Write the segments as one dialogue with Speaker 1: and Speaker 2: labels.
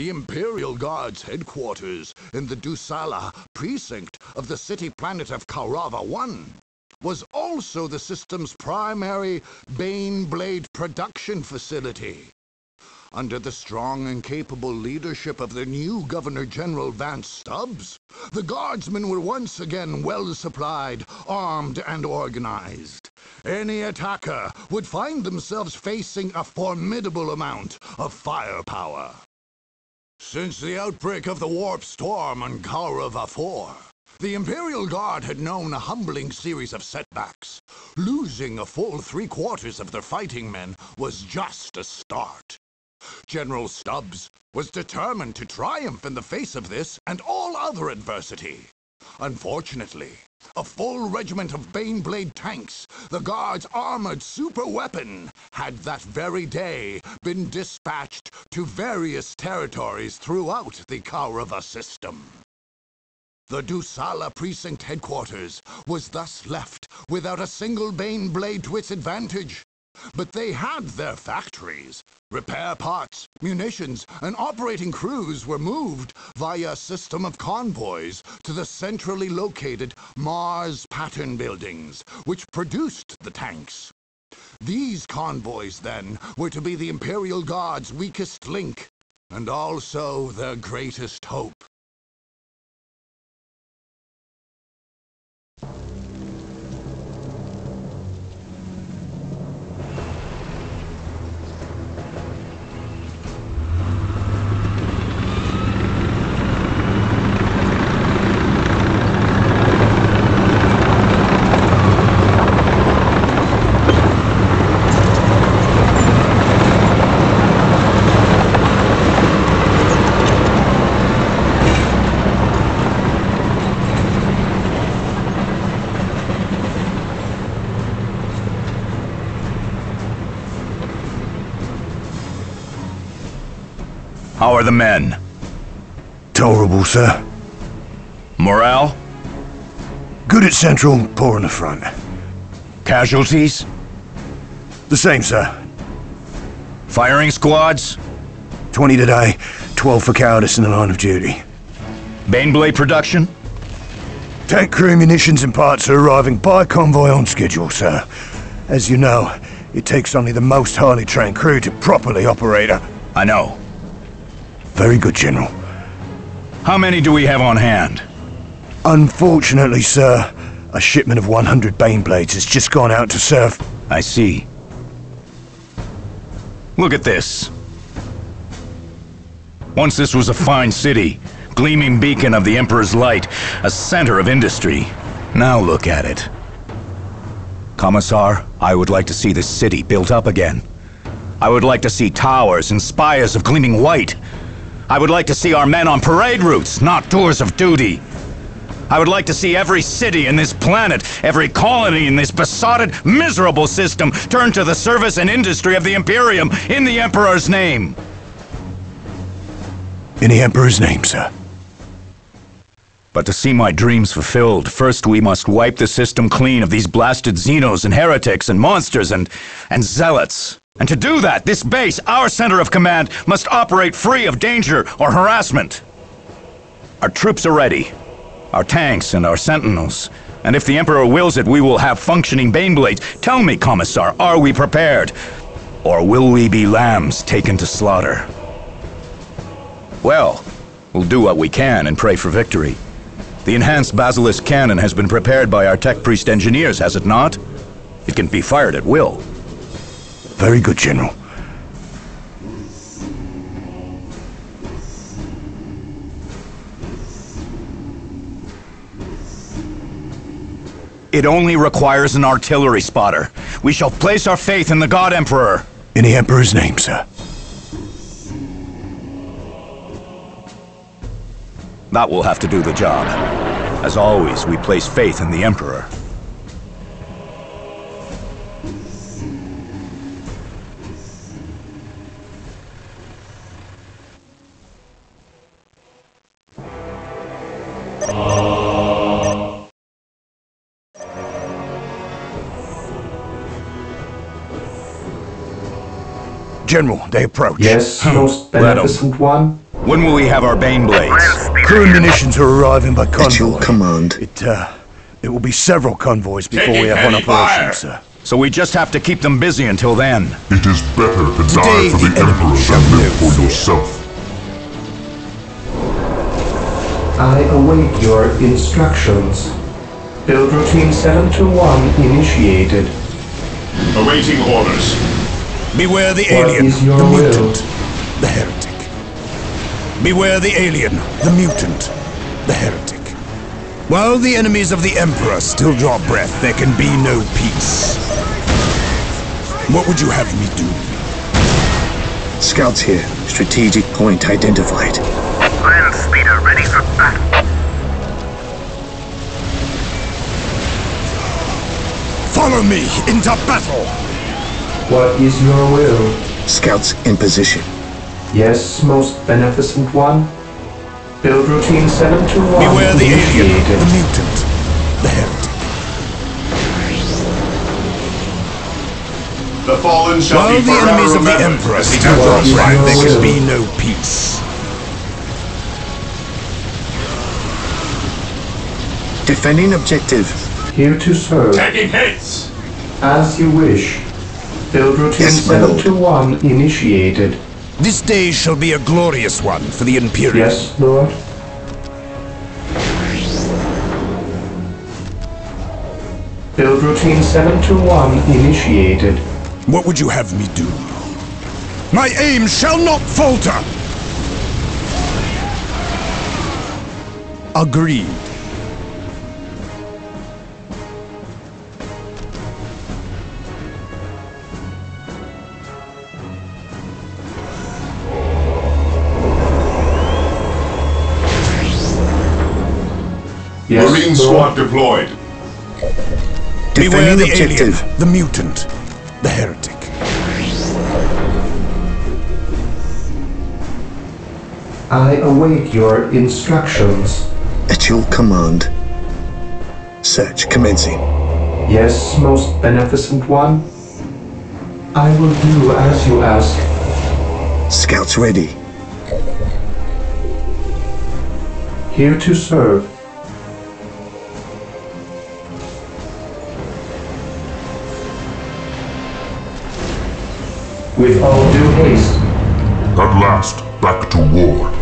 Speaker 1: The Imperial Guard's headquarters in the Dussala Precinct of the city planet of Kaurava 1 was also the system's primary Baneblade production facility. Under the strong and capable leadership of the new Governor-General Vance Stubbs, the Guardsmen were once again well-supplied, armed, and organized. Any attacker would find themselves facing a formidable amount of firepower. Since the outbreak of the Warp Storm on Kaurava 4, the Imperial Guard had known a humbling series of setbacks. Losing a full 3/4 of their fighting men was just a start. General Stubbs was determined to triumph in the face of this and all other adversity. Unfortunately, a full regiment of Baneblade tanks, the Guard's armored superweapon, had that very day been dispatched to various territories throughout the Kaurava system. The Dussala Precinct headquarters was thus left without a single Baneblade to its advantage. But they had their factories. Repair parts, munitions, and operating crews were moved via a system of convoys to the centrally located Mars pattern buildings, which produced the tanks. These convoys, then, were to be the Imperial Guard's weakest link, and also their greatest hope.
Speaker 2: How are the men?
Speaker 3: Tolerable, sir.
Speaker 2: Morale?
Speaker 3: Good at Central, poor in the front.
Speaker 2: Casualties?
Speaker 3: The same, sir.
Speaker 2: Firing squads?
Speaker 3: 20 today, 12 for cowardice in the line of duty.
Speaker 2: Baneblade production?
Speaker 3: Tank crew, munitions and parts are arriving by convoy on schedule, sir. As you know, it takes only the most highly trained crew to properly operate a...
Speaker 2: I know.
Speaker 3: Very good, General.
Speaker 2: How many do we have on hand?
Speaker 3: Unfortunately, sir, a shipment of 100 Baneblades has just gone out to serve.
Speaker 2: I see. Look at this. Once this was a fine city, gleaming beacon of the Emperor's light, a center of industry. Now look at it. Commissar, I would like to see this city built up again. I would like to see towers and spires of gleaming white. I would like to see our men on parade routes, not tours of duty. I would like to see every city in this planet, every colony in this besotted, miserable system turn to the service and industry of the Imperium in the Emperor's name.
Speaker 3: In the Emperor's name, sir.
Speaker 2: But to see my dreams fulfilled, first we must wipe the system clean of these blasted Xenos and heretics and monsters and zealots. And to do that, this base, our center of command, must operate free of danger or harassment. Our troops are ready. Our tanks and our sentinels. And if the Emperor wills it, we will have functioning Baneblades. Tell me, Commissar, are we prepared? Or will we be lambs taken to slaughter? Well, we'll do what we can and pray for victory. The enhanced Basilisk cannon has been prepared by our tech priest engineers, has it not? It can be fired at will.
Speaker 3: Very good, General.
Speaker 2: It only requires an artillery spotter. We shall place our faith in the God Emperor.
Speaker 3: In the Emperor's name, sir.
Speaker 2: That will have to do the job. As always, we place faith in the Emperor.
Speaker 3: General, they approach.
Speaker 4: Yes, most beneficent one.
Speaker 2: When will we have our Bane Blades?
Speaker 3: Crew and munitions are arriving by convoy.
Speaker 4: At your command.
Speaker 3: It will be several convoys before we have one operation, sir.
Speaker 2: So we just have to keep them busy until then.
Speaker 5: It is better to
Speaker 3: Today
Speaker 5: die for the
Speaker 3: the enemy
Speaker 5: Emperor
Speaker 3: shall
Speaker 5: than live
Speaker 3: live.
Speaker 5: for yourself.
Speaker 6: I await your instructions. Build routine 721 initiated.
Speaker 7: Awaiting orders.
Speaker 3: Beware the
Speaker 6: What
Speaker 3: alien,
Speaker 6: is your
Speaker 3: the
Speaker 6: will?
Speaker 3: mutant, the heretic. Beware the alien, the mutant, the heretic. While the enemies of the Emperor still draw breath, there can be no peace. What would you have me do?
Speaker 4: Scouts here. Strategic point identified.
Speaker 8: Land speeder ready for battle.
Speaker 3: Follow me into battle!
Speaker 6: What is your will?
Speaker 4: Scouts in position.
Speaker 6: Yes, most beneficent one. Build routine 721
Speaker 3: Beware the alien,
Speaker 6: initiated.
Speaker 3: the mutant, the heretic.
Speaker 7: The fallen shall
Speaker 3: While
Speaker 7: be
Speaker 3: the
Speaker 7: forever
Speaker 3: enemies of the
Speaker 7: remembered
Speaker 3: Emperor
Speaker 7: as the
Speaker 3: still draw
Speaker 7: Emperor's
Speaker 3: breath, there
Speaker 6: will.
Speaker 3: can be no peace.
Speaker 4: Defending objective.
Speaker 6: Here to serve.
Speaker 7: Taking hits!
Speaker 6: As you wish. Build routine
Speaker 4: Yes, my lord.
Speaker 6: 721 initiated.
Speaker 3: This day shall be a glorious one for the Imperial.
Speaker 6: Yes, Lord. Build routine 721 initiated.
Speaker 3: What would you have me do? My aim shall not falter! Agreed.
Speaker 6: Yes,
Speaker 7: Marine
Speaker 6: Lord.
Speaker 7: squad deployed.
Speaker 3: Beware
Speaker 4: Defending
Speaker 3: the
Speaker 4: objective.
Speaker 3: alien, the mutant, the heretic.
Speaker 6: I await your instructions.
Speaker 4: At your command. Search commencing.
Speaker 6: Yes, most beneficent one. I will do as you ask.
Speaker 4: Scouts ready.
Speaker 6: Here to serve. With all due haste.
Speaker 5: At last, back to war.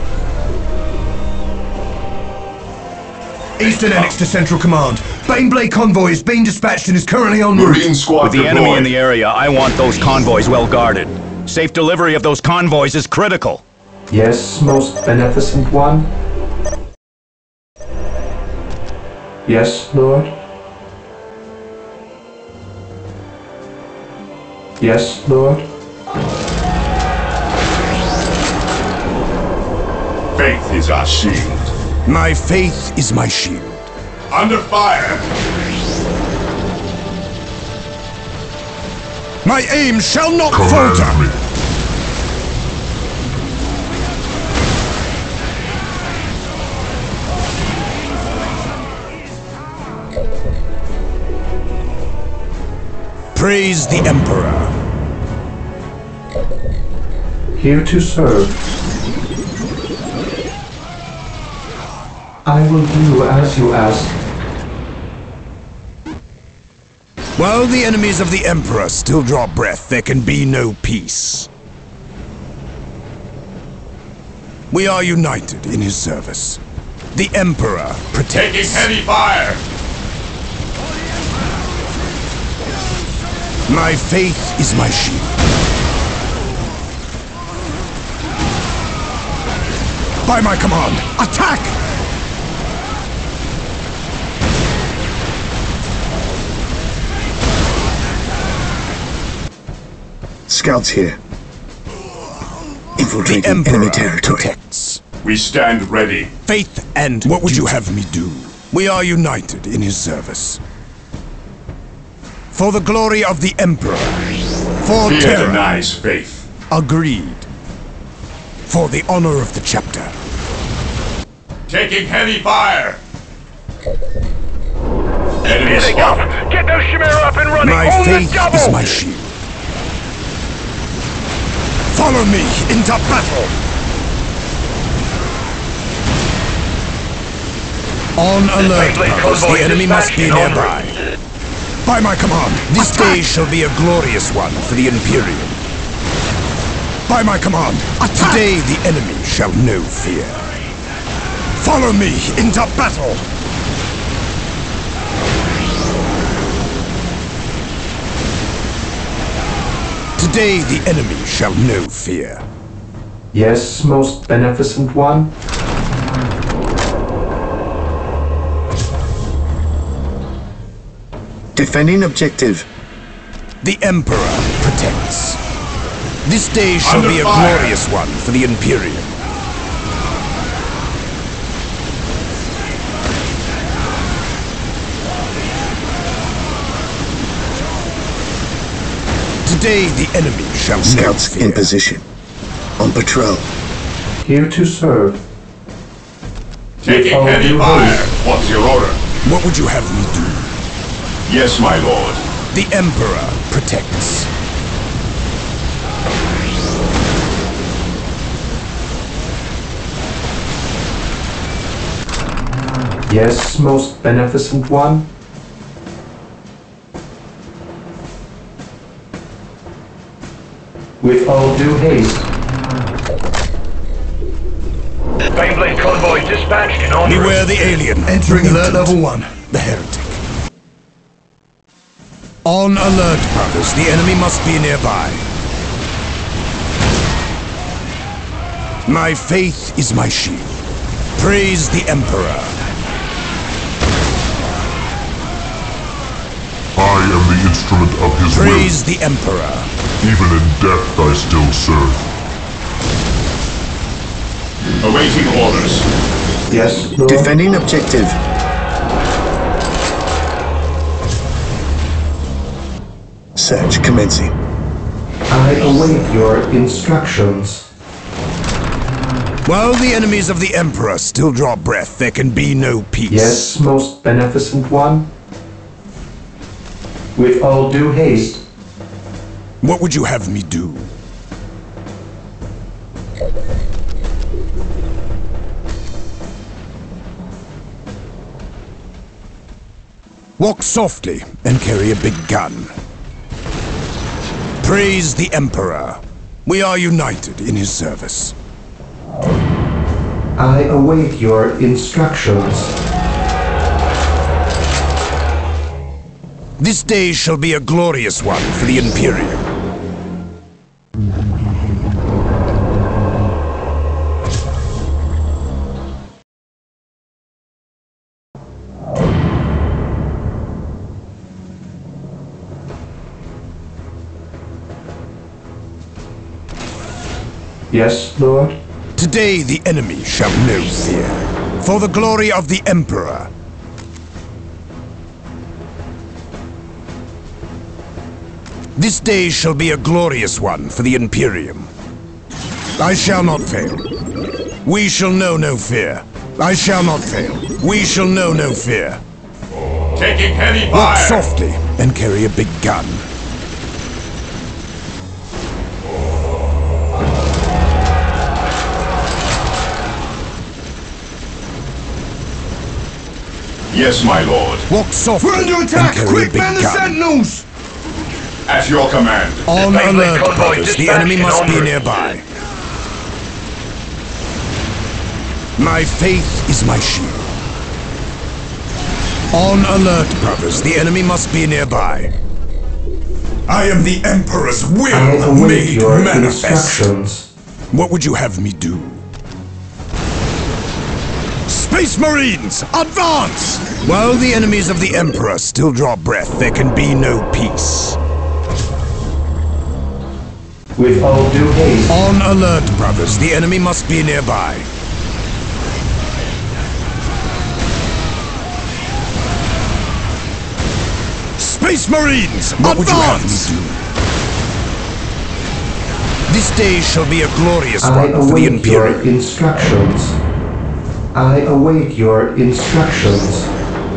Speaker 3: Eastern Annex to Central Command. Baneblade convoy is being dispatched and is currently en route.
Speaker 7: Marine squad
Speaker 2: With the
Speaker 7: deployed.
Speaker 2: enemy in the area, I want those convoys well guarded. Safe delivery of those convoys is critical.
Speaker 6: Yes, most beneficent one. Yes, Lord. Yes, Lord.
Speaker 7: Faith is our shield.
Speaker 3: My faith is my shield.
Speaker 7: Under fire!
Speaker 3: My aim shall not
Speaker 5: Command
Speaker 3: falter!
Speaker 5: me.
Speaker 3: Praise the Emperor.
Speaker 6: Here to serve. I will do as you ask.
Speaker 3: While the enemies of the Emperor still draw breath, there can be no peace. We are united in his service. The Emperor
Speaker 7: Taking
Speaker 3: protects.
Speaker 7: heavy fire!
Speaker 3: My faith is my shield. By my command, attack!
Speaker 4: Scouts here.
Speaker 3: The
Speaker 4: Infiltrating
Speaker 3: Emperor
Speaker 4: enemy territory.
Speaker 3: protects.
Speaker 7: We stand ready.
Speaker 3: Faith and what would you have me do? We are united in his service. For the glory of the Emperor. For
Speaker 7: Fear
Speaker 3: terror.
Speaker 7: denies faith.
Speaker 3: Agreed. For the honor of the chapter.
Speaker 7: Taking heavy fire! Enemy spotted.
Speaker 8: Get those Chimera up and running
Speaker 3: My
Speaker 8: on the
Speaker 3: faith
Speaker 8: double!
Speaker 3: is my shield. Follow me into battle! On alert, brothers. The enemy must be nearby. By my command, this day shall be a glorious one for the Imperium. By my command, today the enemy shall know fear. Follow me into battle! Today the enemy shall know fear.
Speaker 6: Yes, most beneficent one.
Speaker 4: Defending objective.
Speaker 3: The Emperor protects. This day shall be a glorious one for the Imperium. Today the enemy shall
Speaker 4: Scouts
Speaker 3: know fear.
Speaker 4: in position. On patrol.
Speaker 6: Here to serve.
Speaker 7: Taking heavy fire. What's your order?
Speaker 3: What would you have me do?
Speaker 7: Yes, my lord.
Speaker 3: The Emperor protects.
Speaker 6: Yes, most beneficent one. With all due haste.
Speaker 8: Baneblade convoy dispatched in order.
Speaker 3: Beware the alien.
Speaker 4: Entering alert level 1.
Speaker 3: The heretic. On alert, brothers. The enemy must be nearby. My faith is my shield. Praise the Emperor.
Speaker 5: I am the instrument of his
Speaker 3: Praise the Emperor.
Speaker 5: will. Even in death I still serve.
Speaker 7: Awaiting orders.
Speaker 6: Yes, Lord.
Speaker 4: Defending objective. Search commencing.
Speaker 6: I await your instructions.
Speaker 3: While the enemies of the Emperor still draw breath, there can be no peace.
Speaker 6: Yes, most beneficent one. With all due haste.
Speaker 3: What would you have me do? Walk softly and carry a big gun. Praise the Emperor. We are united in his service.
Speaker 6: I await your instructions.
Speaker 3: This day shall be a glorious one for the Imperium.
Speaker 6: Yes, Lord.
Speaker 3: Today the enemy shall know fear, for the glory of the Emperor. This day shall be a glorious one for the Imperium. I shall not fail. We shall know no fear. I shall not fail. We shall know no fear.
Speaker 7: Taking heavy
Speaker 3: Walk
Speaker 7: fire.
Speaker 3: softly and carry a big gun.
Speaker 7: Yes, my lord.
Speaker 3: Walk softly and carry a big gun.
Speaker 4: sentinels!
Speaker 7: At your command.
Speaker 3: On
Speaker 8: Baneblade
Speaker 3: alert,
Speaker 8: convoy
Speaker 3: brothers. The
Speaker 8: dispatched
Speaker 3: enemy
Speaker 8: in
Speaker 3: must be
Speaker 8: onward.
Speaker 3: nearby. My faith is my shield. On alert, brothers. The enemy must be nearby. I am the Emperor's
Speaker 6: I
Speaker 3: will
Speaker 6: await
Speaker 3: made
Speaker 6: your
Speaker 3: manifest.
Speaker 6: instructions.
Speaker 3: What would you have me do? Space Marines, advance! While the enemies of the Emperor still draw breath, there can be no peace.
Speaker 6: With all due haste.
Speaker 3: On alert, brothers. The enemy must be nearby. Space Marines, what would you have me do? This day shall be a glorious
Speaker 6: I
Speaker 3: one for the
Speaker 6: await your
Speaker 3: Imperium.
Speaker 6: instructions. I await your instructions.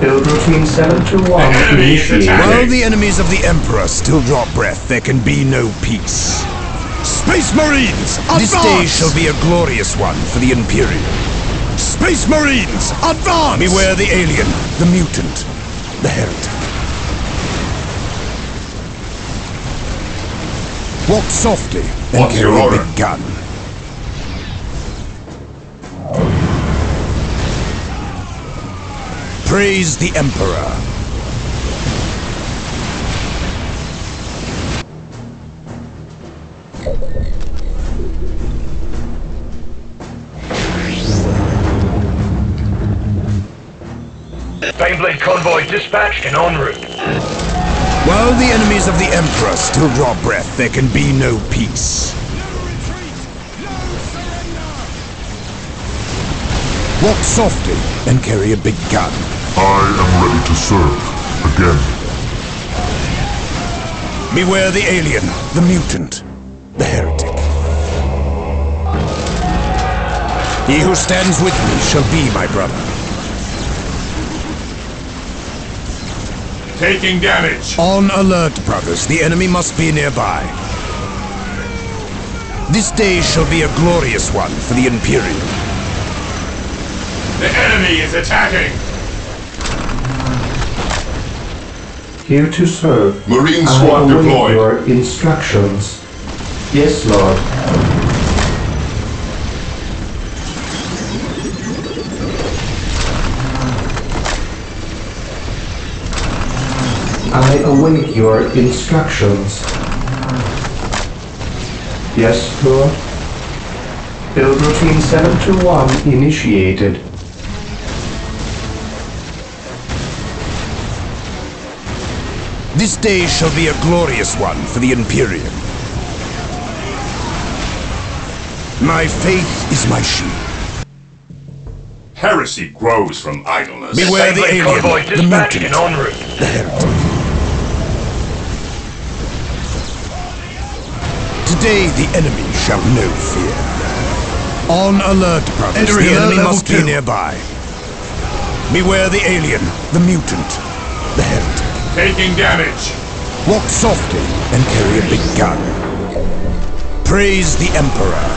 Speaker 6: Build routine 721
Speaker 7: enemy is
Speaker 6: initiated.
Speaker 7: attacking.
Speaker 3: While the enemies of the Emperor still draw breath, there can be no peace. Space Marines, advance! This day shall be a glorious one for the Imperium. Space Marines, advance! Beware the alien, the mutant, the heretic. Walk softly and
Speaker 5: What's
Speaker 3: carry
Speaker 5: your
Speaker 3: a
Speaker 5: order?
Speaker 3: big gun. Praise the Emperor.
Speaker 8: Baneblade convoy dispatched and en route.
Speaker 3: While the enemies of the Emperor still draw breath, there can be no peace. Walk softly and carry a big gun.
Speaker 5: I am ready to serve. Again.
Speaker 3: Beware the alien, the mutant, the heretic. He who stands with me shall be my brother.
Speaker 7: Taking damage.
Speaker 3: On alert, brothers. The enemy must be nearby. This day shall be a glorious one for the Imperium.
Speaker 7: The enemy is attacking.
Speaker 6: Here to serve.
Speaker 5: Marine
Speaker 6: I
Speaker 5: squad
Speaker 6: await
Speaker 5: deployed.
Speaker 6: your instructions. Yes, Lord. I await your instructions. Yes, Lord. Build routine 721 initiated.
Speaker 3: This day shall be a glorious one for the Imperium. My faith is my shield.
Speaker 7: Heresy grows from idleness.
Speaker 3: Beware the
Speaker 8: Baneblade
Speaker 3: alien,
Speaker 8: convoy
Speaker 3: the
Speaker 8: dispatched
Speaker 3: mutant,
Speaker 8: and en route.
Speaker 3: the heretic. Today the enemy shall know fear. On alert, brothers.
Speaker 4: Entering
Speaker 3: The
Speaker 4: alert
Speaker 3: enemy
Speaker 4: level
Speaker 3: must
Speaker 4: 2.
Speaker 3: be nearby. Beware the alien, the mutant, the heretic.
Speaker 7: Taking damage.
Speaker 3: Walk softly and carry a big gun. Praise the Emperor.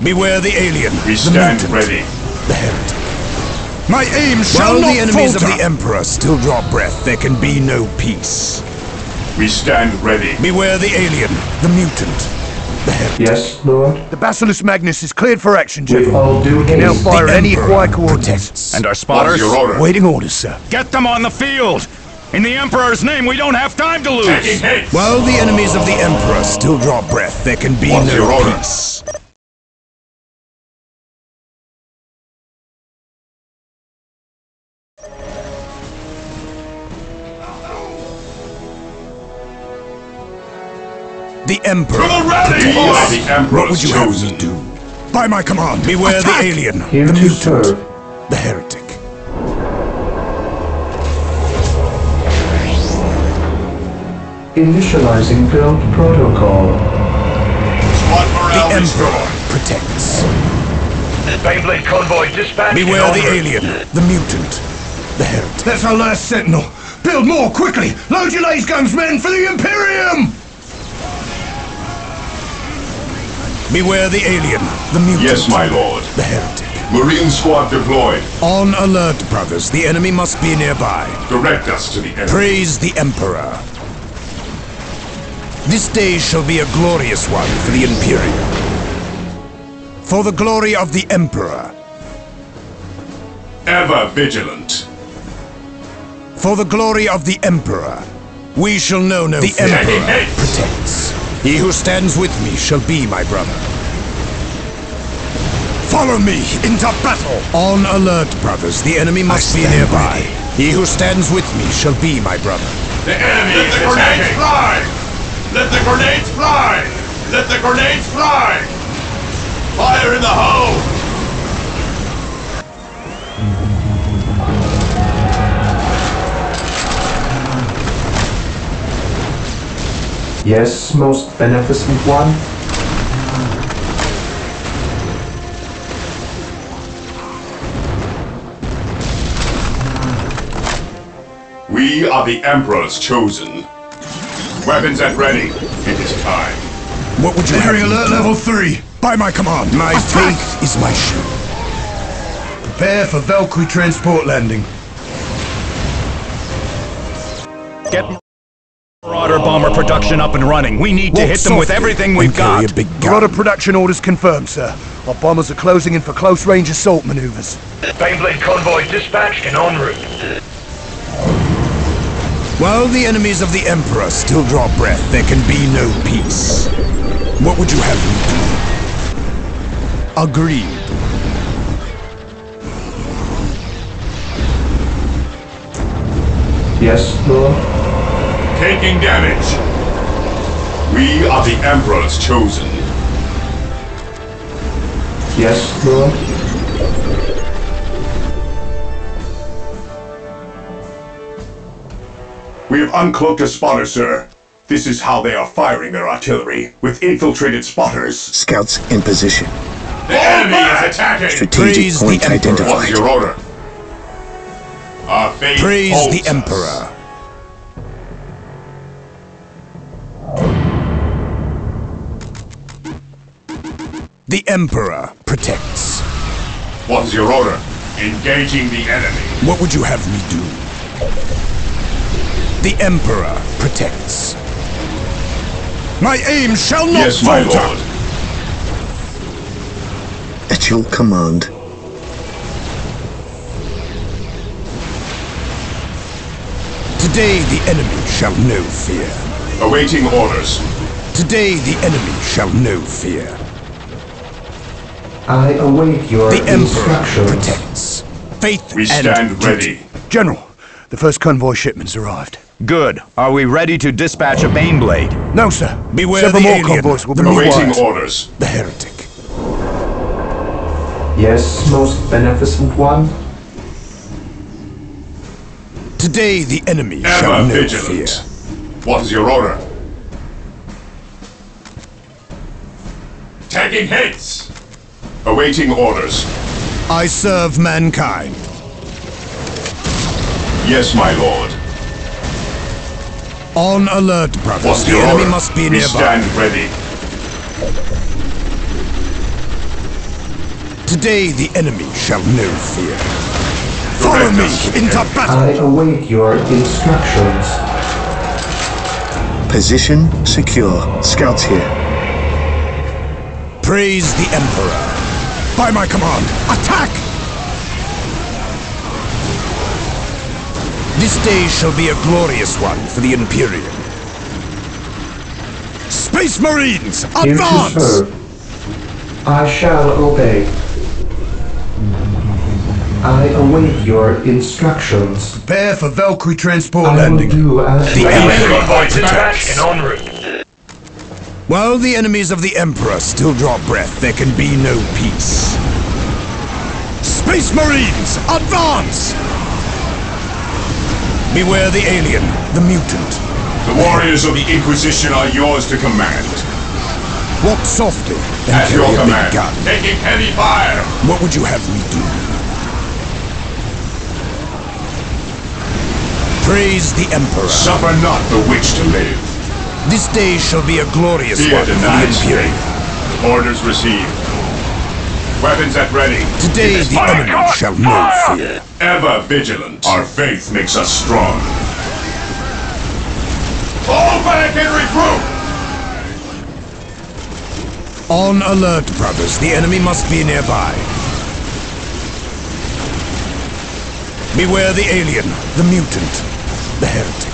Speaker 3: Beware the alien,
Speaker 7: We
Speaker 3: the
Speaker 7: stand
Speaker 3: mutant,
Speaker 7: ready.
Speaker 3: the heretic. My aim shall not the enemies falter. Of the Emperor still draw breath, there can be no peace.
Speaker 7: We stand ready.
Speaker 3: Beware the alien, the mutant, the heretic.
Speaker 6: Yes, Lord.
Speaker 4: The Basilisk Magnus is cleared for action,
Speaker 6: With
Speaker 4: General.
Speaker 6: all due
Speaker 4: Can now
Speaker 6: haste.
Speaker 4: fire at any
Speaker 3: Emperor
Speaker 4: acquired coordinates.
Speaker 3: protects.
Speaker 2: And our
Speaker 7: What's
Speaker 2: spotters?
Speaker 7: your order?
Speaker 4: Waiting orders, sir.
Speaker 2: Get them on the field! In the Emperor's name, we don't have time to
Speaker 7: Taking
Speaker 2: lose!
Speaker 7: hit.
Speaker 3: While the enemies of the Emperor still draw breath, there can be
Speaker 7: What's your
Speaker 3: no
Speaker 7: order?
Speaker 3: peace. The Emperor.
Speaker 7: To the rally
Speaker 3: protects.
Speaker 7: point! The
Speaker 3: What
Speaker 7: Emperor's
Speaker 3: would you have
Speaker 7: chosen.
Speaker 3: me do? By my command. Beware
Speaker 4: Attack!
Speaker 3: the alien,
Speaker 6: Here
Speaker 3: the
Speaker 6: to
Speaker 3: mutant,
Speaker 6: serve.
Speaker 3: the heretic.
Speaker 6: Initializing build protocol.
Speaker 7: Squad
Speaker 3: The
Speaker 7: morale
Speaker 3: Emperor
Speaker 7: restored.
Speaker 3: protects.
Speaker 8: Baneblade convoy dispatched and
Speaker 3: Beware
Speaker 8: en
Speaker 3: the
Speaker 8: route.
Speaker 3: alien, the mutant, the heretic.
Speaker 4: That's our last sentinel. Build more, quickly! Load your laser guns, men, for the Imperium!
Speaker 3: Beware the alien, the mutant,
Speaker 7: Yes, my lord.
Speaker 3: the heretic.
Speaker 5: Marine squad deployed.
Speaker 3: On alert, brothers. The enemy must be nearby.
Speaker 7: Direct us to the enemy.
Speaker 3: Praise the Emperor. This day shall be a glorious one for the Imperium. For the glory of the Emperor.
Speaker 7: Ever vigilant.
Speaker 3: For the glory of the Emperor. We shall know no fear. The Emperor
Speaker 7: Hey.
Speaker 3: protects. He who stands with me shall be my brother. Follow me into battle! On alert, brothers. The enemy must be nearby. He who stands with me shall be my brother.
Speaker 7: The enemy is attacking. Fly! Let the grenades fly! Let the grenades fly! Fire in the hole!
Speaker 6: Yes, most beneficent one.
Speaker 7: We are the Emperor's chosen. Weapons at ready. It is time.
Speaker 3: What would you have
Speaker 4: Entering
Speaker 3: me
Speaker 4: alert
Speaker 3: do?
Speaker 4: level 3.
Speaker 3: By my command, my faith is my shield. Prepare for Valkyrie transport landing.
Speaker 2: Get Marauder bomber production up and running. We need to hit them with everything we've got.
Speaker 3: Marauder production orders confirmed, sir. Our bombers are closing in for close-range assault maneuvers.
Speaker 8: Baneblade convoy dispatched and en route.
Speaker 3: While the enemies of the Emperor still draw breath, there can be no peace. What would you have me do? Agreed.
Speaker 6: Yes, Lord?
Speaker 7: Taking damage. We are the Emperor's chosen.
Speaker 6: Yes, Lord?
Speaker 7: We have uncloaked a spotter, sir. This is how they are firing their artillery, with infiltrated spotters.
Speaker 9: Scouts in position.
Speaker 7: The enemy is attacking!
Speaker 9: Strategic point identified.
Speaker 7: What's your order? Our fate
Speaker 3: Praise
Speaker 7: holds
Speaker 3: the Emperor. The Emperor protects.
Speaker 7: What's your order? Engaging the enemy.
Speaker 3: What would you have me do? The Emperor protects. My aim shall not
Speaker 7: Yes, my
Speaker 3: falter.
Speaker 7: lord.
Speaker 9: At your command.
Speaker 3: Today the enemy shall know fear.
Speaker 7: Awaiting orders.
Speaker 3: Today the enemy shall know fear.
Speaker 6: I await your
Speaker 3: The Emperor
Speaker 6: instructions.
Speaker 3: protects. Faith
Speaker 7: We
Speaker 3: and
Speaker 7: stand
Speaker 3: duty.
Speaker 7: ready.
Speaker 3: General, the first convoy shipment's arrived.
Speaker 2: Good. Are we ready to dispatch a Baneblade?
Speaker 3: No, sir. Beware
Speaker 2: Several
Speaker 3: the
Speaker 2: more
Speaker 3: alien,
Speaker 2: convoys will be
Speaker 7: Awaiting
Speaker 2: required.
Speaker 7: orders.
Speaker 3: the heretic.
Speaker 6: Yes, most beneficent one?
Speaker 3: Today the enemy shall
Speaker 7: Ever
Speaker 3: know
Speaker 7: vigilant.
Speaker 3: fear.
Speaker 7: What is your order? Taking hits. Awaiting orders.
Speaker 3: I serve mankind.
Speaker 7: Yes, my lord.
Speaker 3: On alert, brothers.
Speaker 7: What's
Speaker 3: The
Speaker 7: your
Speaker 3: enemy
Speaker 7: order?
Speaker 3: must be
Speaker 7: We
Speaker 3: nearby.
Speaker 7: stand ready.
Speaker 3: Today the enemy shall know fear. Follow me into battle.
Speaker 6: I await your instructions.
Speaker 9: Position secure. Scouts here.
Speaker 3: Praise the Emperor. By my command, attack! This day shall be a glorious one for the Imperium. Space Marines,
Speaker 6: Here to
Speaker 3: advance!
Speaker 6: serve. I shall obey. I await your instructions.
Speaker 3: Prepare for Valkyrie transport
Speaker 6: I will
Speaker 3: landing.
Speaker 6: do as
Speaker 3: The
Speaker 6: you
Speaker 3: enemy
Speaker 6: say.
Speaker 8: Convoy dispatched and en route.
Speaker 3: While the enemies of the Emperor still draw breath, there can be no peace. Space Marines, advance! Beware the alien, the mutant.
Speaker 7: The warriors of the Inquisition are yours to command.
Speaker 3: Walk softly and
Speaker 7: At your
Speaker 3: carry a big
Speaker 7: command.
Speaker 3: gun.
Speaker 7: Taking heavy fire.
Speaker 3: What would you have me do? Praise the Emperor.
Speaker 7: Suffer not the witch to live.
Speaker 3: This day shall be a glorious
Speaker 7: Fear
Speaker 3: one for the
Speaker 7: denies
Speaker 3: Imperium.
Speaker 7: faith. Orders received. Weapons at ready.
Speaker 3: Today
Speaker 7: It is
Speaker 3: the
Speaker 7: fire.
Speaker 3: enemy shall know fear.
Speaker 7: Ever vigilant. Our faith makes us strong. Fall back and regroup!
Speaker 3: On alert, brothers. The enemy must be nearby. Beware the alien, the mutant, the heretic.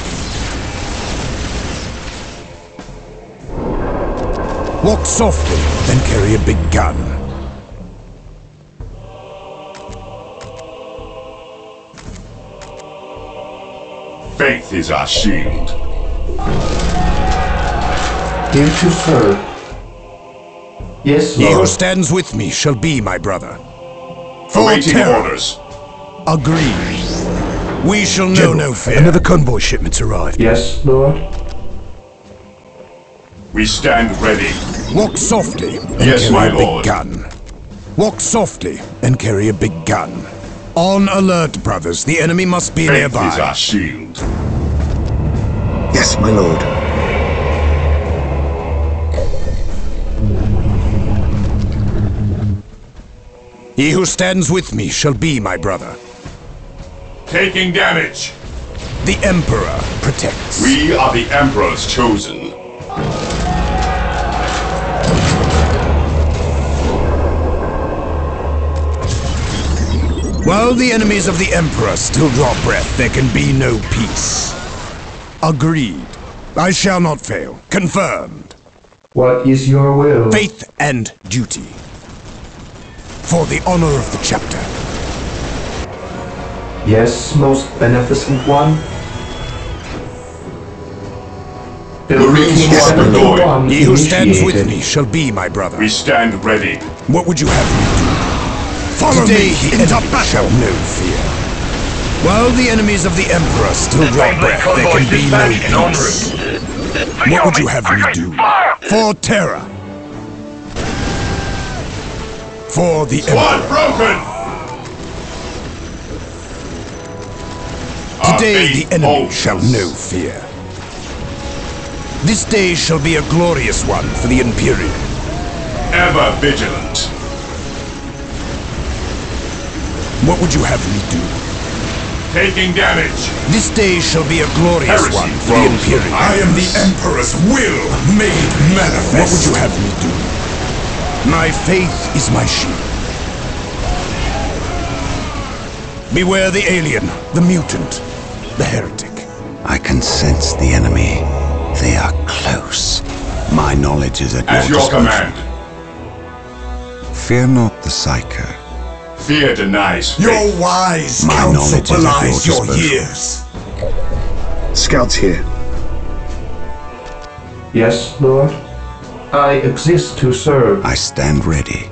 Speaker 3: Walk softly, then carry a big gun.
Speaker 7: Faith is our shield.
Speaker 6: Here to serve. Yes,
Speaker 3: He who
Speaker 6: Lord.
Speaker 3: stands with me shall be my brother. For
Speaker 7: Awaiting
Speaker 3: terror.
Speaker 7: orders.
Speaker 3: Agreed. We shall know no fear. Another convoy shipment's arrived.
Speaker 6: Yes, Lord.
Speaker 7: We stand ready.
Speaker 3: Walk softly and
Speaker 7: Yes,
Speaker 3: carry
Speaker 7: my
Speaker 3: a big
Speaker 7: lord.
Speaker 3: gun. Walk softly and carry a big gun. On alert, brothers. The enemy must be
Speaker 7: Faith
Speaker 3: nearby.
Speaker 7: is our shield.
Speaker 9: Yes, my lord.
Speaker 3: He who stands with me shall be my brother.
Speaker 7: Taking damage.
Speaker 3: The Emperor protects.
Speaker 7: We are the Emperor's chosen.
Speaker 3: While the enemies of the Emperor still draw breath, there can be no peace. Agreed. I shall not fail. Confirmed.
Speaker 6: What is your will?
Speaker 3: Faith and duty. For the honor of the chapter.
Speaker 6: Yes, most beneficent one.
Speaker 7: Marines squad deployed.
Speaker 3: He who stands with me shall be my brother.
Speaker 7: We stand ready.
Speaker 3: What would you have me do? Follow me into battle. Shall know fear. While the enemies of the Emperor still draw breath, there can be no peace. What would you have me do? For terror. For the
Speaker 7: Squad
Speaker 3: Emperor.
Speaker 7: broken!
Speaker 3: Today the enemy shall know fear. This day shall be a glorious one for the Imperium.
Speaker 7: Ever vigilant.
Speaker 3: What would you have me do?
Speaker 7: Taking damage.
Speaker 3: This day shall be a glorious
Speaker 7: Heresy
Speaker 3: one for the
Speaker 7: grows.
Speaker 3: Imperium.
Speaker 4: I am the Emperor's will made manifest.
Speaker 3: What would you have me do? My faith is my shield. Beware the alien, the mutant, the heretic.
Speaker 10: I can sense the enemy. They are close. My knowledge is at
Speaker 7: At your
Speaker 10: disposal.
Speaker 7: command.
Speaker 10: Fear not the Psyker.
Speaker 7: Fear denies faith.
Speaker 4: Your wise
Speaker 10: My
Speaker 4: counsel
Speaker 10: knowledge is at
Speaker 4: belies
Speaker 10: your
Speaker 4: your
Speaker 10: disposal.
Speaker 4: years.
Speaker 9: Scouts here.
Speaker 6: Yes, Lord. I exist to serve.
Speaker 10: I stand ready.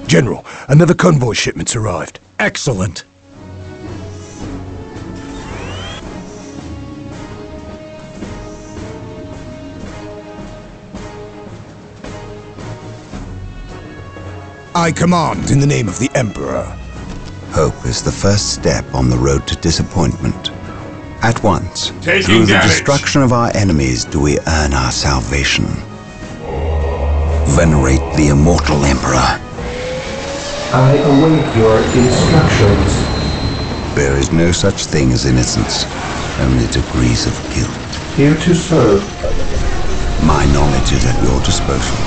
Speaker 3: General, another convoy shipment's arrived.
Speaker 2: Excellent.
Speaker 3: I command in the name of the Emperor.
Speaker 10: Hope is the first step on the road to disappointment. At once,
Speaker 7: Taking
Speaker 10: through the
Speaker 7: damage.
Speaker 10: destruction of our enemies do we earn our salvation. Venerate the immortal Emperor.
Speaker 6: I await your instructions.
Speaker 10: There is no such thing as innocence, only degrees of guilt.
Speaker 6: Here to serve.
Speaker 10: My knowledge is at your disposal.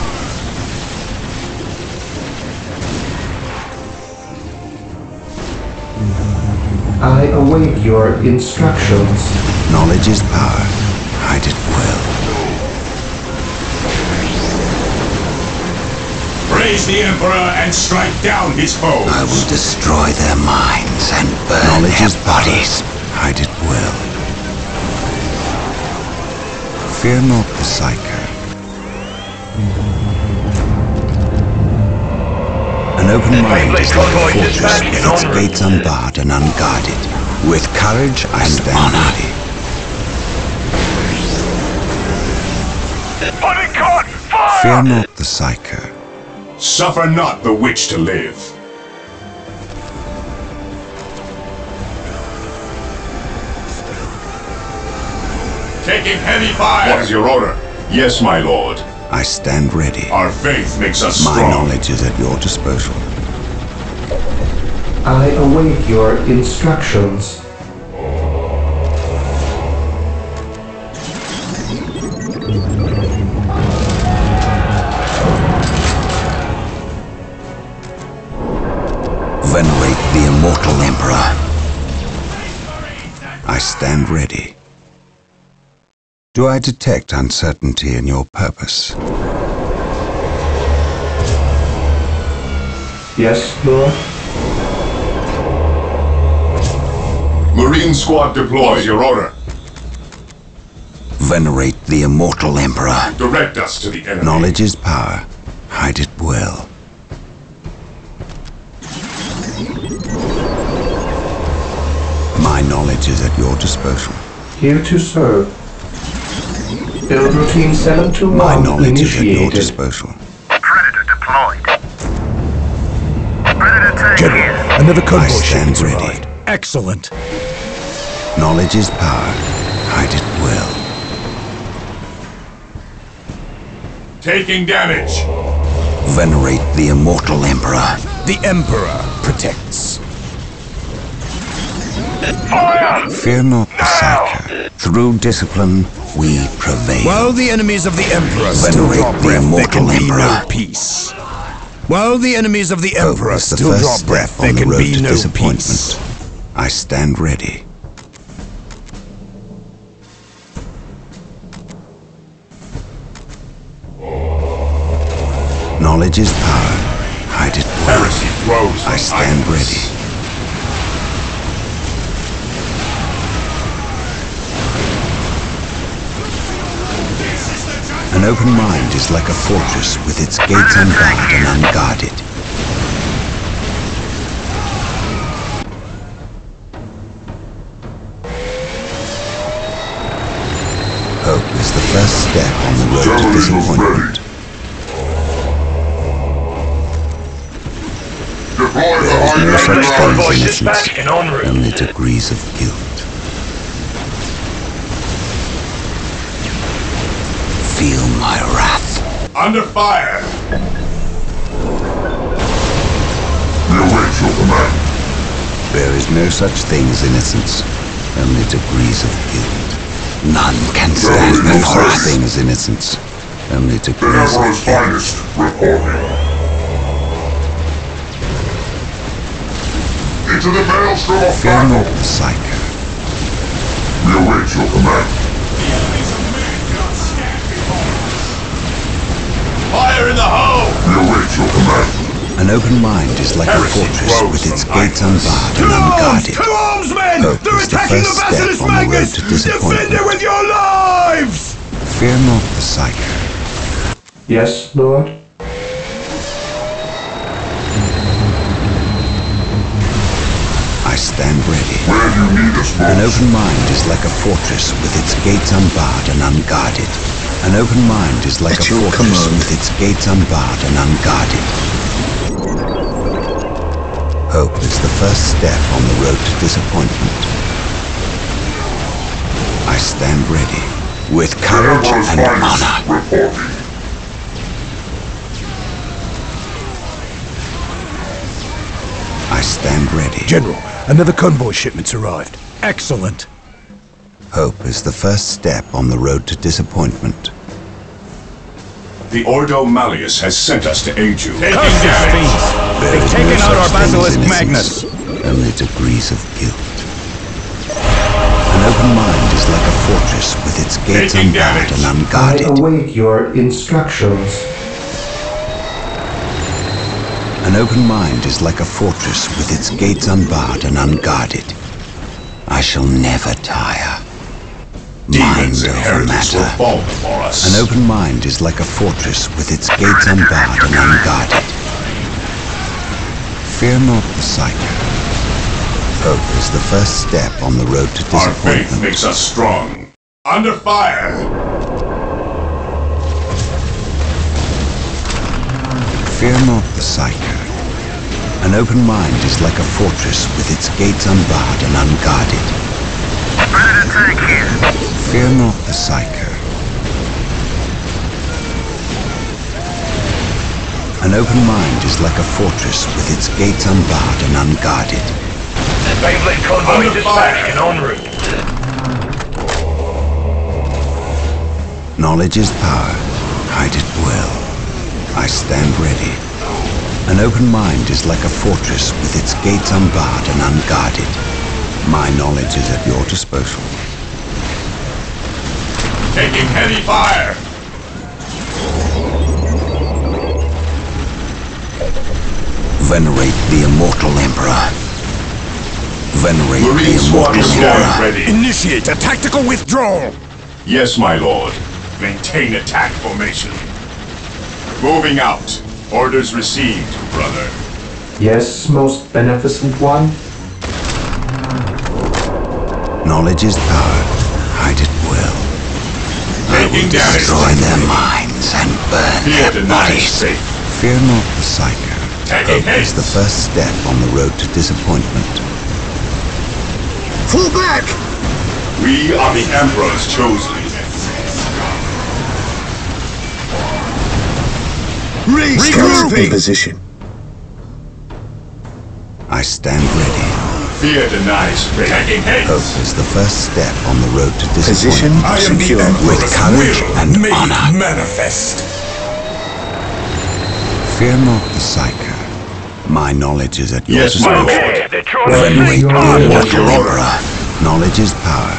Speaker 6: I await your instructions.
Speaker 10: Knowledge is power. Hide it well.
Speaker 7: Praise the Emperor and strike down his foes.
Speaker 10: I will destroy their minds and burn their bodies. Hide it well. Fear not the Psyker. An open mind is like a fortress with its gates unbarred and unguarded. With courage I stand ready. Fear not the Psyker.
Speaker 7: Suffer not the witch to live. Taking heavy fire. What is your order? Yes, my lord.
Speaker 10: I stand ready.
Speaker 7: Our faith makes us
Speaker 10: My
Speaker 7: strong.
Speaker 10: knowledge is at your disposal.
Speaker 6: I await your instructions.
Speaker 10: Venerate the immortal Emperor. I stand ready. Do I detect uncertainty in your purpose?
Speaker 6: Yes, Lord.
Speaker 7: Marine squad deploys your order.
Speaker 10: Venerate the immortal Emperor.
Speaker 7: Direct us to the enemy.
Speaker 10: Knowledge is power. Hide it well. My knowledge is at your disposal.
Speaker 6: Here to serve. Build routine 721
Speaker 10: My knowledge is at your
Speaker 6: initiated.
Speaker 10: disposal.
Speaker 8: Predator deployed. Predator tank
Speaker 3: General,
Speaker 8: here.
Speaker 3: another
Speaker 10: I
Speaker 3: convoy
Speaker 10: stand
Speaker 3: shipment's
Speaker 10: ready.
Speaker 3: arrived. Excellent.
Speaker 10: Knowledge is power. Hide it well.
Speaker 7: Taking damage.
Speaker 10: Venerate the immortal Emperor.
Speaker 3: The Emperor protects.
Speaker 8: Fire!
Speaker 10: Fear not the Psyker. Through discipline, we prevail.
Speaker 3: While the enemies of the Emperor still
Speaker 10: Venerate
Speaker 3: draw
Speaker 10: the
Speaker 3: breath, there
Speaker 10: immortal
Speaker 3: can be no
Speaker 10: Emperor.
Speaker 3: peace. While the enemies of the
Speaker 10: Hope
Speaker 3: Emperor
Speaker 10: is the
Speaker 3: still
Speaker 10: first
Speaker 3: draw
Speaker 10: step
Speaker 3: breath,
Speaker 10: on
Speaker 3: there
Speaker 10: the
Speaker 3: can
Speaker 10: road
Speaker 3: be
Speaker 10: to
Speaker 3: no
Speaker 10: disappointment.
Speaker 3: peace.
Speaker 10: I stand ready. Knowledge is power. Hide it well.
Speaker 7: Heresy throws.
Speaker 10: I stand ready. An open mind is like a fortress with its gates unbarred and unguarded. Hope is the first step on the road to disappointment.
Speaker 5: Deploy the
Speaker 10: There is no
Speaker 5: high
Speaker 10: such
Speaker 8: Convoy
Speaker 10: thing as
Speaker 8: dispatched
Speaker 10: innocence,
Speaker 8: and en route.
Speaker 10: only degrees of guilt. Feel my wrath.
Speaker 7: Under fire.
Speaker 5: We await your command.
Speaker 10: There is no such thing as innocence, only degrees of guilt. None can stand
Speaker 5: There is no
Speaker 10: before
Speaker 5: such
Speaker 10: such thing as innocence, only
Speaker 5: The
Speaker 10: degrees of
Speaker 5: Emperor's
Speaker 10: guilt.
Speaker 5: finest reporting. Into the maelstrom of
Speaker 10: Fear not
Speaker 5: battle.
Speaker 10: the Psyker.
Speaker 5: We await your command.
Speaker 7: Fire in the hole.
Speaker 5: We await your command.
Speaker 10: An open mind is like a
Speaker 7: Heresy
Speaker 10: fortress
Speaker 7: grows
Speaker 10: with its
Speaker 7: from
Speaker 10: gates
Speaker 7: idleness.
Speaker 10: unbarred and unguarded.
Speaker 4: To arms, men!
Speaker 10: Hope
Speaker 4: They're
Speaker 10: is the
Speaker 4: attacking the
Speaker 10: first step
Speaker 4: Basilisk
Speaker 10: on the road
Speaker 4: Magnus!
Speaker 10: to
Speaker 4: Defend
Speaker 10: disappointment.
Speaker 4: it with your lives!
Speaker 10: Fear not the Psyker.
Speaker 6: Yes, Lord?
Speaker 10: I stand ready.
Speaker 5: Where you need us
Speaker 10: An
Speaker 5: most.
Speaker 10: open mind is like a fortress with its gates unbarred and unguarded. An open mind is like
Speaker 9: At
Speaker 10: a
Speaker 9: your
Speaker 10: fortress
Speaker 9: command.
Speaker 10: with its gates unbarred and unguarded. Hope is the first step on the road to disappointment. I stand ready, with
Speaker 5: The
Speaker 10: courage
Speaker 5: Emperor's
Speaker 10: and
Speaker 5: finest
Speaker 10: honor.
Speaker 5: reporting.
Speaker 10: I stand ready.
Speaker 3: General, another convoy shipment's arrived. Excellent.
Speaker 10: Hope is the first step on the road to disappointment.
Speaker 5: The Ordo Malleus has sent us to aid you.
Speaker 7: Taking
Speaker 2: Curse these
Speaker 7: damage.
Speaker 2: fiends!
Speaker 10: There
Speaker 2: They've
Speaker 10: is
Speaker 2: taken
Speaker 10: no
Speaker 2: out our
Speaker 10: such thing as
Speaker 2: Basilisk
Speaker 10: innocence,
Speaker 2: Magnus!
Speaker 10: only degrees of guilt. An open mind is like a fortress with its gates
Speaker 7: Taking
Speaker 10: unbarred
Speaker 7: damage.
Speaker 10: and
Speaker 6: I
Speaker 10: unguarded.
Speaker 6: await your instructions.
Speaker 10: An open mind is like a fortress with its gates unbarred and unguarded. I shall never tire.
Speaker 5: Demons
Speaker 10: Mind
Speaker 5: and
Speaker 10: over
Speaker 5: heretics will
Speaker 10: matter.
Speaker 5: fall before us.
Speaker 10: An open mind is like a fortress with its gates unbarred and unguarded. Fear not the Psyker. Hope is the first step on the road to
Speaker 5: Our faith
Speaker 10: disappointment.
Speaker 5: makes us strong.
Speaker 7: Under fire.
Speaker 10: Fear not the Psyker. An open mind is like a fortress with its gates unbarred and unguarded.
Speaker 8: Predator tank here.
Speaker 10: Fear not the Psyker. An open mind is like a fortress with its gates unbarred and unguarded.
Speaker 8: Beyblade convoy
Speaker 7: Under
Speaker 8: dispatched
Speaker 7: fire.
Speaker 8: and en route.
Speaker 10: Knowledge is power. Hide it well. I stand ready. An open mind is like a fortress with its gates unbarred and unguarded. My knowledge is at your disposal.
Speaker 7: Taking heavy fire.
Speaker 10: Venerate the immortal Emperor. Venerate the
Speaker 5: Marine
Speaker 10: immortal
Speaker 5: squadron
Speaker 10: Emperor.
Speaker 5: stand ready.
Speaker 3: Initiate a tactical withdrawal!
Speaker 5: Yes, my lord.
Speaker 7: Maintain attack formation. Moving out. Orders received, brother.
Speaker 6: Yes, most beneficent one?
Speaker 10: Knowledge is power. Hide it well. I
Speaker 7: Taking damage.
Speaker 10: Destroy their minds and burn
Speaker 7: Fear
Speaker 10: their
Speaker 7: denies
Speaker 10: bodies.
Speaker 7: faith.
Speaker 10: Fear not the psycho.
Speaker 7: Taking
Speaker 10: Hope is the
Speaker 7: haste.
Speaker 10: first step on the road to disappointment.
Speaker 1: Fall back!
Speaker 5: We are the Emperor's chosen.
Speaker 4: Scouts in position.
Speaker 10: I stand ready.
Speaker 5: Fear denies faith.
Speaker 7: Taking
Speaker 10: Hope
Speaker 7: haste.
Speaker 10: is the first step on the road to
Speaker 4: Position
Speaker 10: disappointment.
Speaker 5: I am the
Speaker 4: secure.
Speaker 10: With
Speaker 5: Emperor's
Speaker 10: courage
Speaker 5: will
Speaker 10: and
Speaker 5: made
Speaker 10: honor.
Speaker 5: manifest.
Speaker 10: Fear not the psycho. My knowledge is at your
Speaker 5: Yes, my
Speaker 10: disposal.
Speaker 5: lord.
Speaker 8: Okay, they're throwing
Speaker 10: Venerate the
Speaker 6: Your
Speaker 10: immortal
Speaker 5: order.
Speaker 10: emperor. Knowledge is power.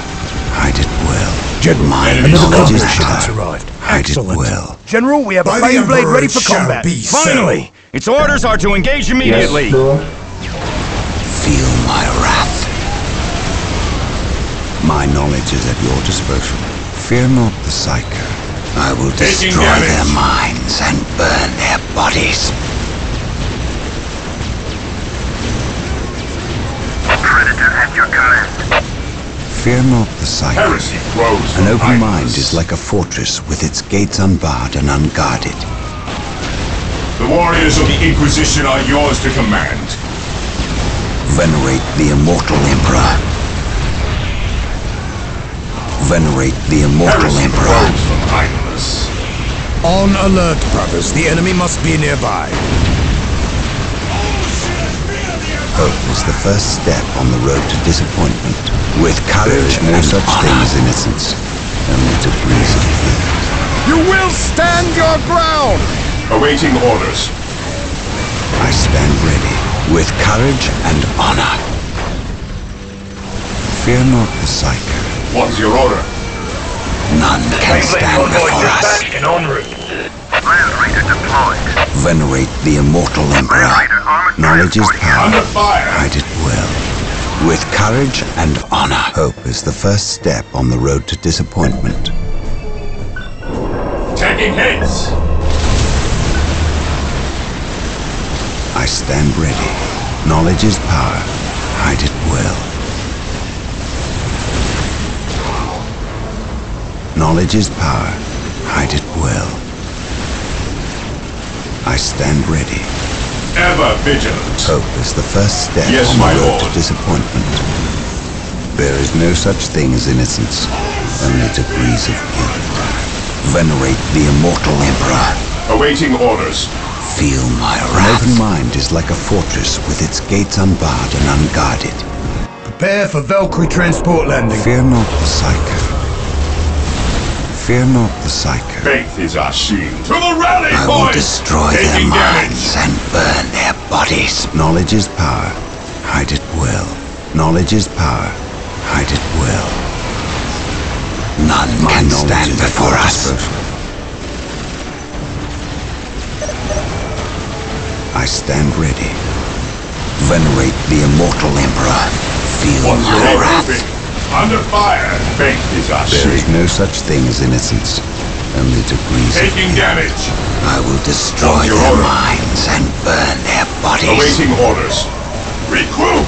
Speaker 10: Hide it well.
Speaker 3: General,
Speaker 10: My
Speaker 5: enemy
Speaker 3: another
Speaker 10: knowledge is
Speaker 3: combat shipment's
Speaker 10: power.
Speaker 3: arrived.
Speaker 10: Hide it
Speaker 3: Excellent.
Speaker 10: well.
Speaker 3: General, we have a
Speaker 5: By the
Speaker 3: Bane Blade
Speaker 5: Emperor
Speaker 3: ready
Speaker 5: it
Speaker 3: for
Speaker 5: shall
Speaker 3: combat.
Speaker 5: be so.
Speaker 2: Finally! Its orders are to engage immediately!
Speaker 6: Yes, Lord.
Speaker 10: Feel my wrath. My knowledge is at your disposal. Fear not the psycho. I will
Speaker 7: Taking
Speaker 10: destroy
Speaker 7: damage.
Speaker 10: their minds and burn their bodies.
Speaker 8: Predator at your command.
Speaker 10: Fear not the psycho.
Speaker 5: Heresy grows
Speaker 10: An
Speaker 5: from
Speaker 10: open mind
Speaker 5: idleness.
Speaker 10: is like a fortress with its gates unbarred and unguarded.
Speaker 5: The warriors of the Inquisition are yours to command.
Speaker 10: Venerate the immortal emperor. Venerate the immortal
Speaker 5: Heresy
Speaker 10: emperor.
Speaker 5: grows from idleness.
Speaker 3: On alert, brothers. The enemy must be nearby.
Speaker 10: Hope is the first step on the road to disappointment. With courage, no such thing as innocence. Only degrees of guilt.
Speaker 1: You will stand your ground!
Speaker 5: Awaiting orders.
Speaker 10: I stand ready, with courage and honor. Fear not the psycho.
Speaker 5: What's your order?
Speaker 10: None can
Speaker 8: Bane Blade
Speaker 10: stand
Speaker 8: convoy
Speaker 10: before us.
Speaker 8: dispatched and en route. Land Raider deployed.
Speaker 10: Venerate the immortal emperor.
Speaker 8: Land Raider armored
Speaker 10: Knowledge is
Speaker 8: transport here.
Speaker 10: power.
Speaker 5: Under fire.
Speaker 10: Hide it well. With courage and honor. Hope is the first step on the road to disappointment.
Speaker 7: Taking haste.
Speaker 10: I stand ready. Knowledge is power. Hide it well. Knowledge is power. Hide it well. I stand ready.
Speaker 5: Ever vigilant.
Speaker 10: Hope is the first step
Speaker 5: Yes,
Speaker 10: on the
Speaker 5: my
Speaker 10: road
Speaker 5: lord.
Speaker 10: to disappointment. There is no such thing as innocence, only degrees of guilt. Venerate the immortal emperor.
Speaker 5: Awaiting orders.
Speaker 10: Feel my wrath. An open mind is like a fortress with its gates unbarred and unguarded.
Speaker 3: Prepare for Valkyrie transport landing.
Speaker 10: Fear not the psycho. Fear not the psycho.
Speaker 5: Faith is our shield.
Speaker 7: To the rally
Speaker 10: I will
Speaker 7: point.
Speaker 10: destroy their
Speaker 7: Taking
Speaker 10: minds
Speaker 7: damage.
Speaker 10: and burn their bodies. Knowledge is power. Hide it well. Knowledge is power. Hide it well. None can stand before us. I stand ready. Venerate the immortal emperor. Feel
Speaker 5: What's your
Speaker 10: my
Speaker 5: order?
Speaker 10: wrath.
Speaker 5: Under fire. Faith is our
Speaker 10: There is
Speaker 5: shield.
Speaker 10: no such thing as innocence, only degrees of
Speaker 7: Taking
Speaker 10: guilt.
Speaker 7: damage.
Speaker 10: I will destroy
Speaker 5: What's your
Speaker 10: their
Speaker 5: order?
Speaker 10: minds and burn their bodies.
Speaker 5: Awaiting orders. Recruit.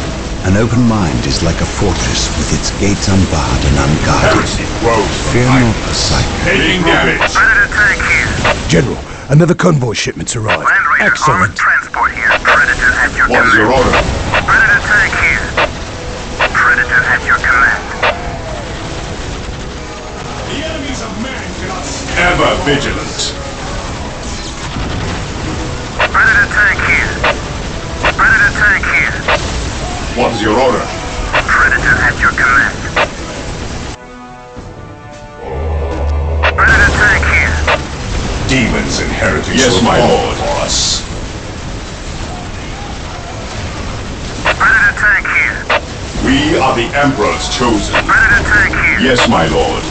Speaker 10: An open mind is like a fortress with its gates unbarred and unguarded.
Speaker 5: Heresy grows from
Speaker 10: Fear not the
Speaker 5: idleness.
Speaker 10: psycho.
Speaker 7: Taking damage.
Speaker 8: Predator tank here.
Speaker 3: General, another convoy shipment's arrived.
Speaker 8: Land Raider armored
Speaker 3: Excellent.
Speaker 8: transport here. Predator at your
Speaker 5: What is
Speaker 8: command.
Speaker 5: your order?
Speaker 8: Predator tank here. Predator at your command.
Speaker 7: The enemies of man cannot stand.
Speaker 5: Ever vigilant.
Speaker 8: Predator tank here. Predator tank here.
Speaker 5: What is your order?
Speaker 8: Predator at your command. Predator tank here.
Speaker 5: Demons and heretics.
Speaker 7: Yes,
Speaker 5: will
Speaker 7: my
Speaker 5: fall
Speaker 7: lord.
Speaker 5: for us.
Speaker 8: Predator tank here.
Speaker 5: We are the Emperor's chosen.
Speaker 8: Predator tank here.
Speaker 5: Yes, my lord.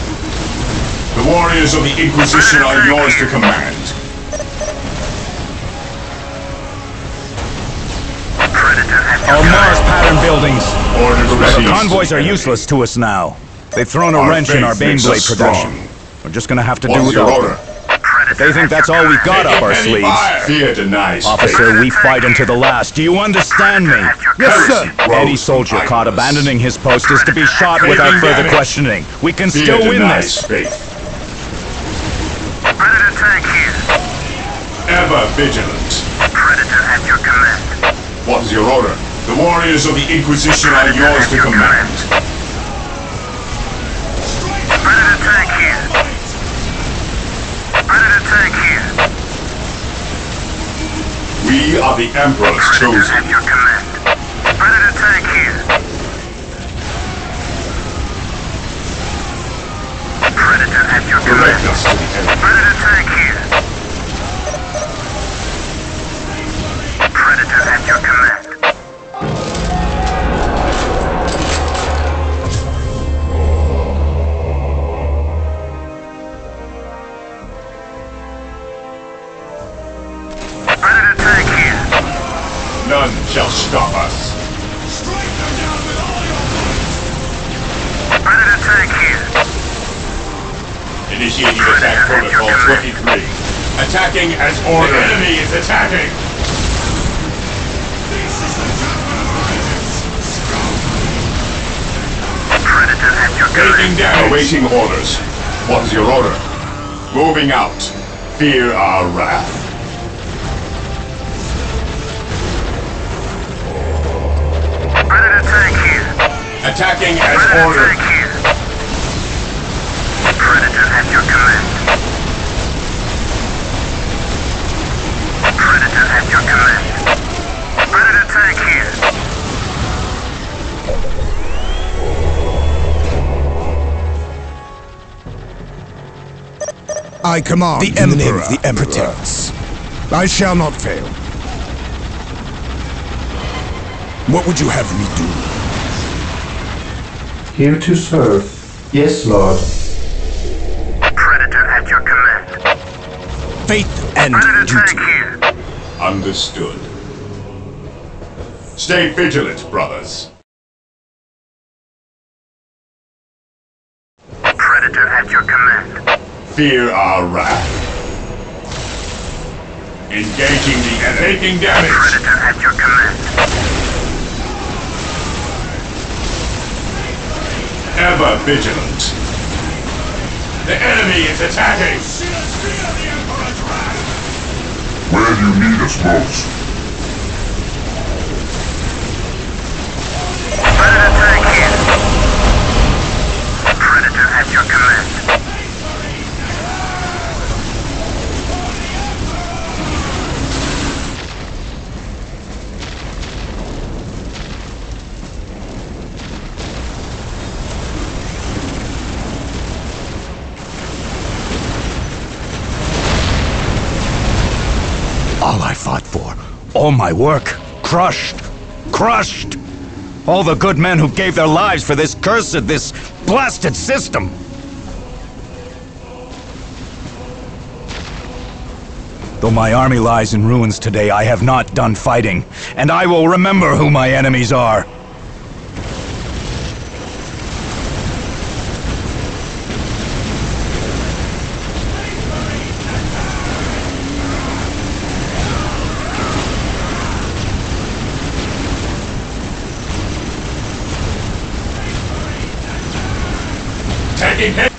Speaker 5: The warriors of the Inquisition are yours to command.
Speaker 8: Predator at your
Speaker 2: Our Mars
Speaker 8: command.
Speaker 2: pattern buildings.
Speaker 5: Orders received.
Speaker 2: Convoys are useless to us now. They've thrown a
Speaker 5: Our
Speaker 2: wrench in our
Speaker 5: faith makes
Speaker 2: Baneblade
Speaker 5: us
Speaker 2: production.
Speaker 5: strong.
Speaker 2: We're just gonna have to do
Speaker 5: What's your
Speaker 2: without
Speaker 5: order?
Speaker 2: them.
Speaker 8: Predator
Speaker 2: They think
Speaker 8: at
Speaker 2: that's
Speaker 8: your
Speaker 2: all we've
Speaker 8: command.
Speaker 2: got up our
Speaker 7: Heavy
Speaker 2: sleeves.
Speaker 7: fire.
Speaker 5: Fear denies
Speaker 2: Officer, we fight into the last. Do you understand me?
Speaker 8: At your
Speaker 3: Yes,
Speaker 8: command.
Speaker 3: sir.
Speaker 2: Any soldier caught abandoning his post is to be shot without
Speaker 7: Taking
Speaker 2: further
Speaker 7: damage.
Speaker 2: questioning. We can
Speaker 5: Fear
Speaker 2: still win
Speaker 5: denies
Speaker 2: this.
Speaker 5: faith. Ever vigilant.
Speaker 8: Predator at your command.
Speaker 5: What is your order? The warriors of the Inquisition are yours to command.
Speaker 8: Predator tank here. Predator tank here.
Speaker 5: We are the Emperor's
Speaker 8: Predator
Speaker 5: chosen.
Speaker 8: at your command. Predator tank here. Predator at your
Speaker 5: Direct
Speaker 8: command.
Speaker 5: us to the enemy.
Speaker 8: Predator tank here. Predator at your command. Predator tank here.
Speaker 5: None shall stop us.
Speaker 8: Predator tank here.
Speaker 5: Initiating attack protocol 23. Attacking as ordered. The enemy is attacking.
Speaker 8: Predator at your
Speaker 5: Taking
Speaker 8: command.
Speaker 5: damage. Awaiting orders. What is your order? Moving out. Fear our wrath.
Speaker 8: Predator tank here.
Speaker 5: Attacking as
Speaker 8: Predator
Speaker 5: ordered.
Speaker 8: tank here. Predator at your command. Predator at your command. Predator tank here.
Speaker 3: I command
Speaker 4: The
Speaker 3: in the name
Speaker 4: Emperor
Speaker 3: of the Emperor.
Speaker 4: protects.
Speaker 3: I shall not fail. What would you have me do?
Speaker 6: Here to serve. Yes, Lord.
Speaker 8: Predator at your command.
Speaker 3: Faith and
Speaker 8: Predator tank
Speaker 3: duty.
Speaker 8: here.
Speaker 5: Understood. Stay vigilant, brothers.
Speaker 8: Predator at your command.
Speaker 5: Fear our wrath. Engaging the enemy. Taking damage.
Speaker 8: Predator at your command.
Speaker 5: Ever vigilant. The enemy is attacking.
Speaker 7: Where do you need us most?
Speaker 8: Predator tank here. Predator at your command.
Speaker 2: All I fought for, all my work, crushed, crushed. All the good men who gave their lives for this cursed, this blasted system. Though my army lies in ruins today, I have not done fighting, and I will remember who my enemies are.
Speaker 5: Taking hit.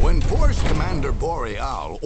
Speaker 1: When Force Commander Boreal